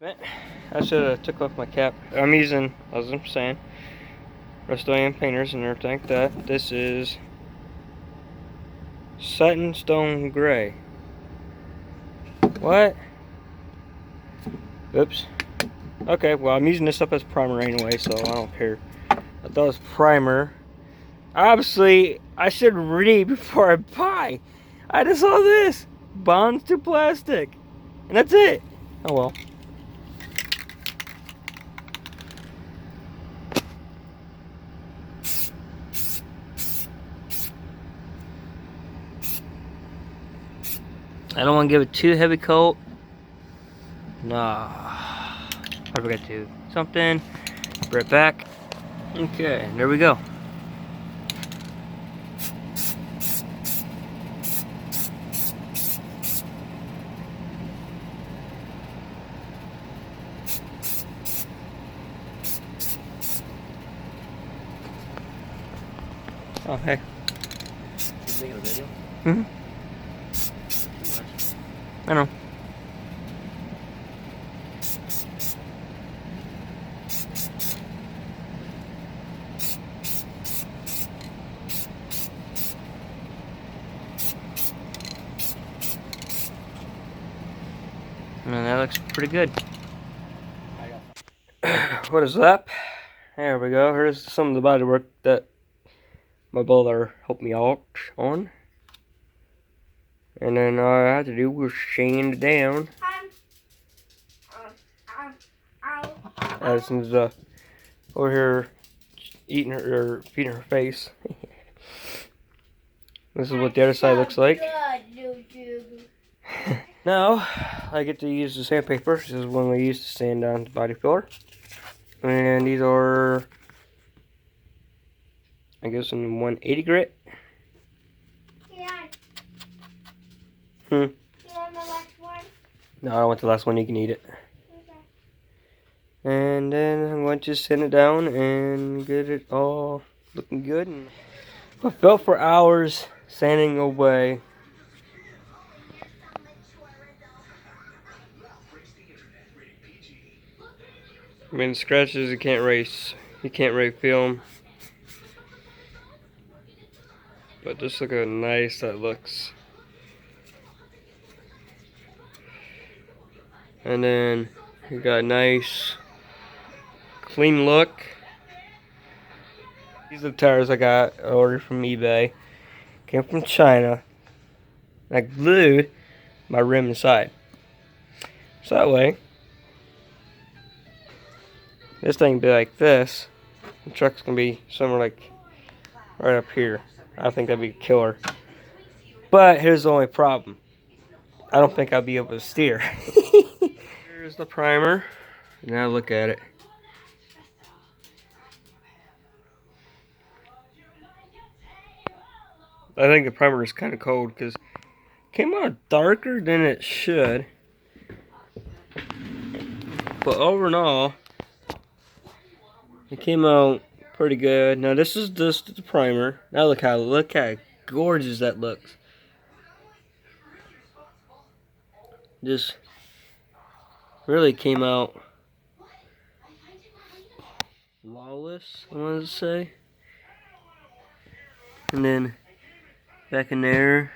I should have took off my cap. I'm using, as I'm saying, Rust-Oleum painters and everything like that. This is Satin Stone Gray. What? Oops. Okay, well I'm using this up as primer anyway, so I don't care. I thought it was primer. Obviously, I should read before I buy. I just saw this. Bonds to plastic. And that's it. Oh well. I don't want to give it too heavy coat. Nah. I forgot to do something. Right back. Okay, there we go. Oh, hey. You making a video? Mm-hmm. I know. Man, that looks pretty good. What is that? There we go. Here's some of the bodywork that my brother helped me out on. And then all I had to do was sand it down. Addison's over here eating her or feeding her face. This is what the other side looks like. Now I get to use the sandpaper. This is one we use to sand down the body filler. And these are, I guess, in 180 grit. You want the last one? No, I don't want the last one. You can eat it. Okay. And then I'm going to sand it down and get it all looking good. And I felt for hours sanding away. I mean, scratches you can't erase. You can't really film. But just look how nice that looks. And then you got a nice clean look. These are the tires I got ordered from eBay. Came from China. I glued my rim inside. So that way, this thing be like this. The truck's gonna be somewhere like right up here. I think that'd be a killer. But here's the only problem. I don't think I'll be able to steer. Here's the primer. Now look at it. I think the primer is kind of cold because it came out darker than it should. But overall, it came out pretty good. Now this is just the primer. Now look how gorgeous that looks. Just really came out flawless, I wanted to say. And then back in there,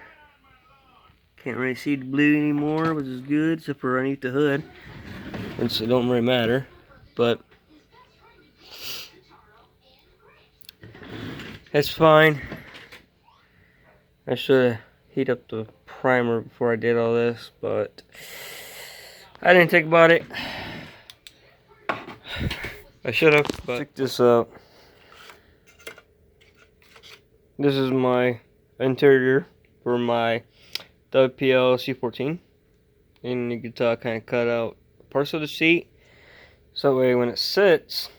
can't really see the blue anymore, which is good, except for underneath the hood, which it don't really matter. But that's fine. I should have heated up the primer before I did all this, but I didn't think about it. I should have, but check this out. This is my interior for my WPL C14. And you can tell I kind of cut out parts of the seat. So that way when it sits,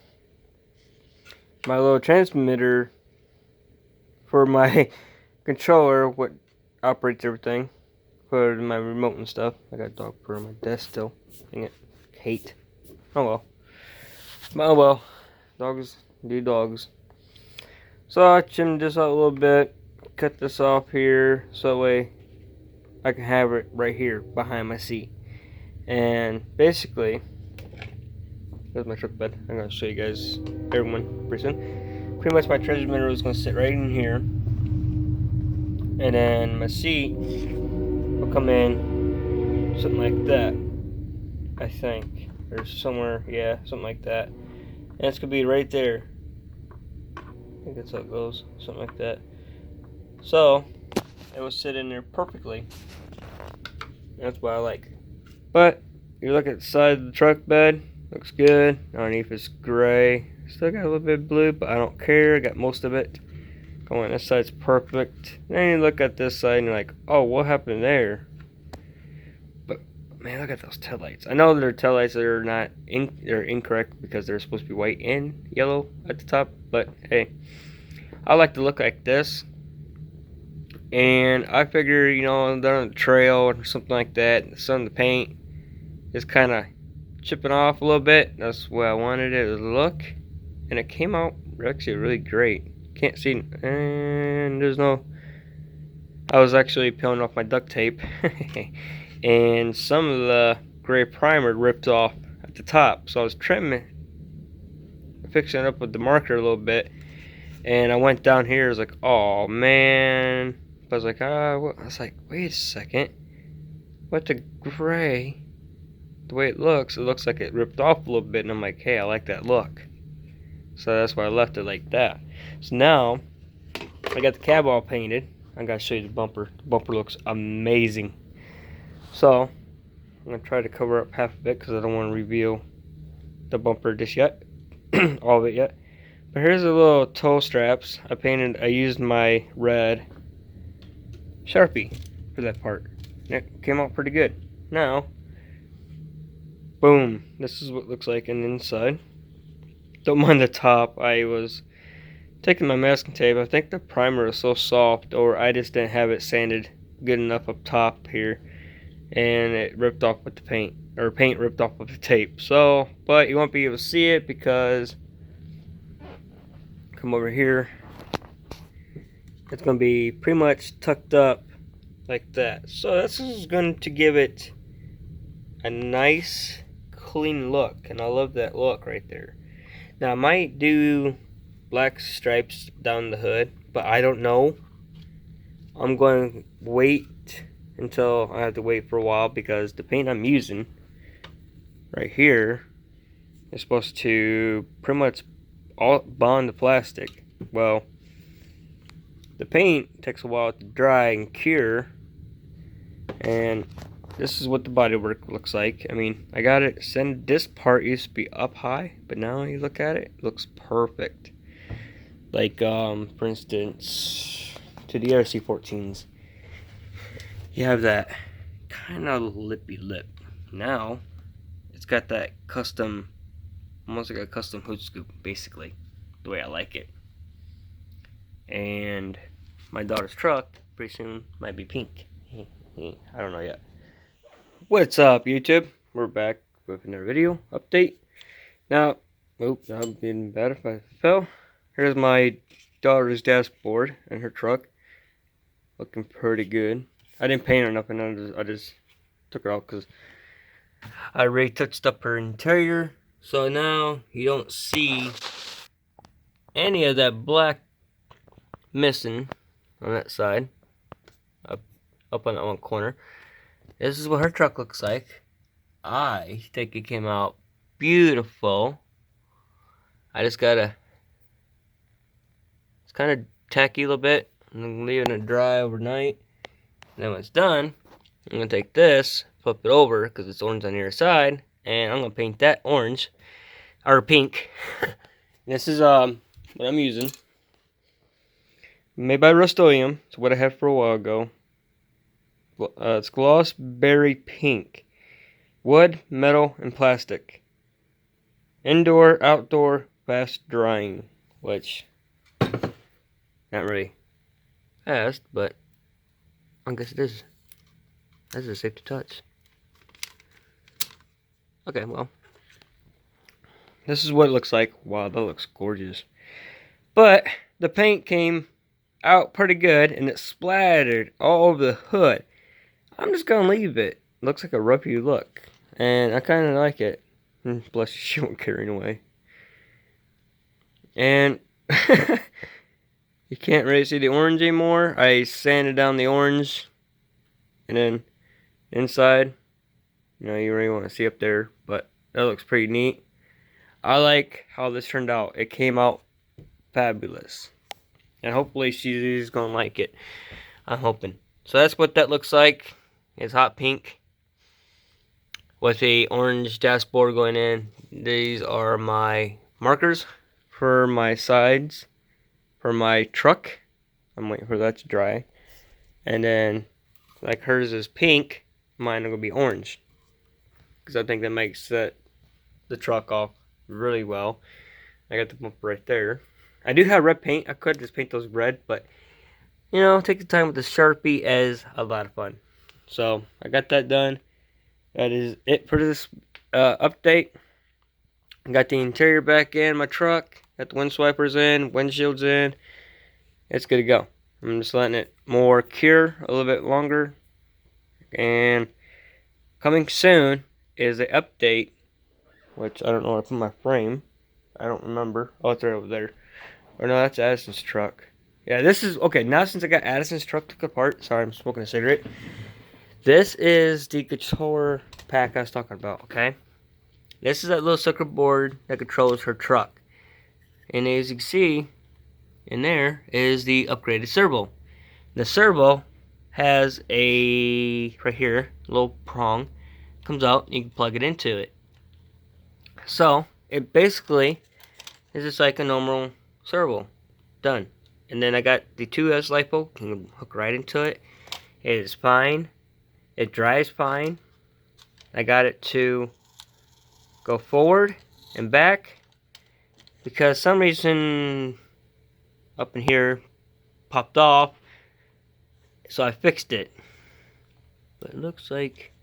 my little transmitter for my controller, what operates everything, for my remote and stuff. I got dog poo on my desk still. Dang it. Hate. Oh well. Oh well. Dogs do dogs. So I trimmed this out a little bit. Cut this off here. So that way I can have it right here behind my seat. And basically, There's my truck bed. I'm gonna show you guys, everyone, pretty soon. Pretty much my treasure mineral is gonna sit right in here, and then my seat will come in something like that. I think there's somewhere, yeah, something like that, and it's gonna be right there. I think that's how it goes, something like that. So it will sit in there perfectly. That's what I like. But you look at the side of the truck bed, looks good. Underneath it's gray. Still got a little bit of blue, but I don't care. I got most of it. Going this side's perfect. Then you look at this side and you're like, oh, what happened there? But man, look at those taillights. I know they're taillights that are not they're incorrect because they're supposed to be white and yellow at the top. But hey, I like to look like this. And I figure, you know, they're on the trail or something like that. Some of the paint is kind of chipping off a little bit. That's what I wanted it to look. And it came out actually really great. Can't see, and there's no, I was actually peeling off my duct tape. And some of the gray primer ripped off at the top. So I was fixing it up with the marker a little bit. And I went down here, I was like, oh man. I was like, I was like, wait a second. What the gray? The way it looks like it ripped off a little bit. And I'm like, hey, I like that look. So that's why I left it like that. So now, I got the cab all painted. I gotta show you the bumper. The bumper looks amazing. So, I'm gonna try to cover up half of it because I don't want to reveal the bumper just yet. All of it yet. But here's the little toe straps. I used my red Sharpie for that part. It came out pretty good. Now, boom. This is what it looks like on the inside. Don't mind the top. I was taking my masking tape. I think the primer is so soft, or I just didn't have it sanded good enough up top here, and it ripped off with the paint, or paint ripped off with the tape. So, but you won't be able to see it because, come over here, it's going to be pretty much tucked up like that. So this is going to give it a nice clean look, and I love that look right there. Now I might do black stripes down the hood, but I don't know. I'm going to wait until I have to wait for a while because the paint I'm using right here is supposed to pretty much all bond the plastic. Well, the paint takes a while to dry and cure, and this is what the bodywork looks like. I mean, I got it this part used to be up high, but now you look at it, it looks perfect. Like, for instance, to the other C14s, you have that kind of lippy lip. Now, it's got that custom, almost like a custom hood scoop, basically, the way I like it. And my daughter's truck pretty soon might be pink. I don't know yet. What's up, YouTube? We're back with another video update. Now, oops, I'm being bad if I fell. Here's my daughter's dashboard and her truck. Looking pretty good. I didn't paint her nothing. I just took her out because I already touched up her interior. So now you don't see any of that black missing on that side. Up on that one corner. This is what her truck looks like. I think it came out beautiful. I just gotta, it's kind of tacky a little bit. I'm leaving it dry overnight. And then when it's done, I'm gonna take this, flip it over because it's orange on the other side, and I'm gonna paint that orange or pink. This is what I'm using. Made by Rust-Oleum. It's what I had for a while ago. It's gloss berry pink. Wood, metal, and plastic. Indoor, outdoor, fast drying. Which, not really fast, but I guess it is. That's a safe to touch. Okay, well. This is what it looks like. Wow, that looks gorgeous. But the paint came out pretty good, and it splattered all over the hood. I'm just gonna leave it. Looks like a roughy look, and I kind of like it. Bless you, she won't carry away. And you can't really see the orange anymore. I sanded down the orange, and then inside, you really want to see up there, but that looks pretty neat. I like how this turned out. It came out fabulous, and hopefully she's gonna like it. I'm hoping. So that's what that looks like. It's hot pink with a orange dashboard going in. These are my markers for my sides for my truck. I'm waiting for that to dry. And then, like hers is pink, mine are gonna be orange, because I think that makes the truck off really well. I got the bumper right there. I do have red paint. I could just paint those red, but take the time with the Sharpie is a lot of fun. So I got that done. That is it for this update. I got the interior back in my truck. Got the wind wipers in, windshields in. It's good to go. I'm just letting it more cure a little bit longer. And coming soon is an update, which I don't know where to put my frame. I don't remember. Oh, it's right over there. Or no, that's Addison's truck. Yeah, this is, okay, now since I got Addison's truck took apart, sorry, I'm smoking a cigarette. This is the controller pack I was talking about, okay? This is that little circuit board that controls her truck. And as you can see, in there is the upgraded servo. The servo has a, right here, little prong, comes out, and you can plug it into it. So, it basically is just like a normal servo. Done. And then I got the 2S LiPo, can hook right into it. It is fine. It drives fine. I got it to go forward and back, because some reason up in here popped off, so I fixed it. But it looks like,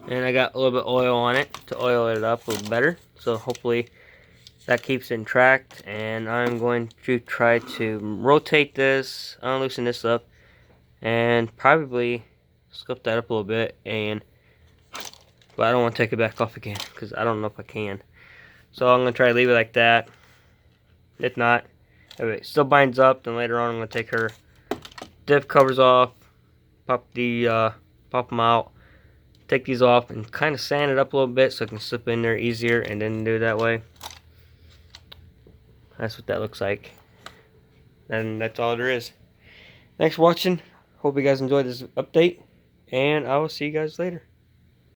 and I got a little bit of oil on it to oil it up a little better, so hopefully that keeps it in track. And I'm going to try to rotate this, unloosen this up, and probably scoop that up a little bit, but I don't want to take it back off again, because I don't know if I can. So I'm going to try to leave it like that. If not, if it still binds up, then later on I'm going to take her diff covers off, pop them out, take these off, and kind of sand it up a little bit so it can slip in there easier, and then do it that way. That's what that looks like. And that's all there is. Thanks for watching. Hope you guys enjoyed this update, and I will see you guys later.